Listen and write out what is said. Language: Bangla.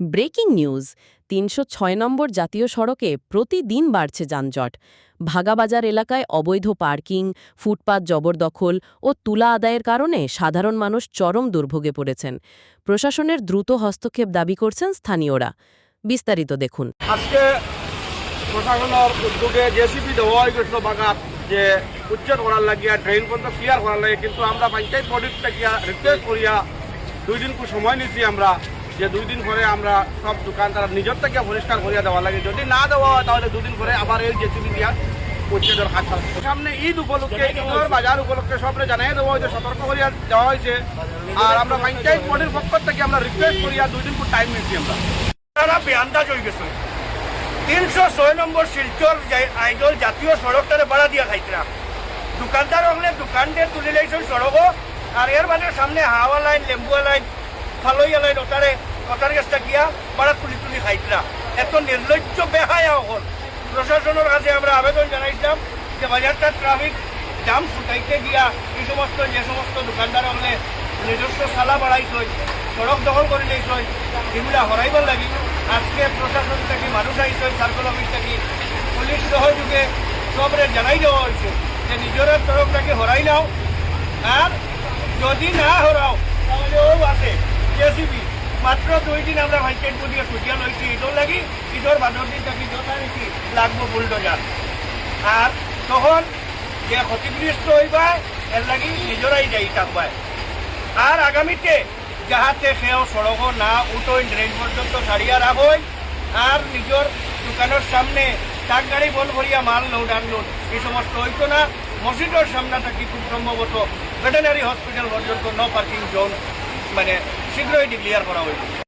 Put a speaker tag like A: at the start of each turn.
A: ব্রেকিং নিউজ ৩০৬ নম্বর জাতীয় সড়কে প্রতিদিন বাড়ছে যানজট। ভাগাবাজার এলাকায় অবৈধ পার্কিং, ফুটপাত জবরদখল ও তুলা আদায়ের কারণে সাধারণ মানুষ চরম দুর্ভোগে পড়েছেন। প্রশাসনের দ্রুত হস্তক্ষেপ দাবি করছেন স্থানীয়রা। বিস্তারিত দেখুন।
B: আজকে প্রশাসনের উদ্যোগে জেসিবি দেওয়া হয়ে গেছিল বাগাত যে উচ্ছেদ করার লাগিয়া ড্রেন পর্যন্ত ক্লিয়ার করার লাগে, কিন্তু আমরা পঞ্চায়েত বডির থেকে রিকোয়েস্ট করিয়া 2 দিন সময় নিচ্ছি আমরা, যে 2 দিন পরে আমরা সব দোকানদার নিজের থেকে পরিষ্কার করিয়া দেওয়া লাগে। যদি না দেওয়া হয় তাহলে 2 দিন পরে আবার এই জেসিবি দিয়া উচ্ছেদের কাজ চালাবে। সামনে ঈদ উপলক্ষে, ঈদের বাজার উপলক্ষে সবরে জানাই দেওয়া হয়েছে, সতর্ক করিয়া দেওয়া হয়েছে। আর আমরা পঞ্চায়েত বডির পক্ষ থেকে আমরা রিকোয়েস্ট করিয়া 2 দিন টাইম নিচ্ছি আমরা।
C: তারা বেআন্দাজ হয়ে গেছে। ৩০৬ নম্বর শিলচর আইজল জাতীয় সড়কটারে বাড়া দিয়া খাইতরা দোকানদার হলে দোকানদের তুলে লাইছেন সড়ক, আর এর মানে সামনে হাওয়া লাইন, লেম্বুয়া লাইন, ফালইয়া লাইন ওটার গাছটা গিয়া বাড়া তুলি তুলি খাইতরা। এত নির্লজ্জ বেহায়া হল। প্রশাসনের কাছে আমরা আবেদন জানাইছিলাম যে বাজারটা ট্রাফিক জাম ছুটাইতে গিয়া এই সমস্ত যে সমস্ত দোকানদার হলে নিজস্ব সালা বাড়াইছে, সড়ক দখল করে নিয়েছে, এগুলা হরাইবার লাগি আজকে প্রশাসন থেকে মানুষ আইছে, সার্কল অফিস থেকে পুলিশ সহযোগে সবরে জানাই দেওয়া হয়েছে যে নিজের তরফটাকে হরাই নাও, আর যদি না হরাও তাহলে ও আছে জেসিবি। মাত্র 2 দিন আমরা পঞ্চায়েত দিয়ে ছুটিয়া লইছি ঈদর লাগি, ঈদর বাদর দিন থাকি যথারীতি লাগবো বুলডোজার। আর তখন যে ক্ষতিগ্রস্ত হইবা এর লাগি নিজেরাই যাই থাকবায়। আর আগামীতে যাহাতে সেও সড়ক না উঠোই, ড্রেন পর্যন্ত সারিয়া রাখই, আর নিজের দোকানের সামনে ট্রাক গাড়ি বল করিয়া মাল লোড আনলোড এই সমস্ত হইতো না। মসজিদের সামনে থাকি খুব সম্ভবত ভেটেনারি হসপিটাল পর্যন্ত নো পার্কিং জোন মানে শীঘ্রই ডিক্লিয়ার করা হইত।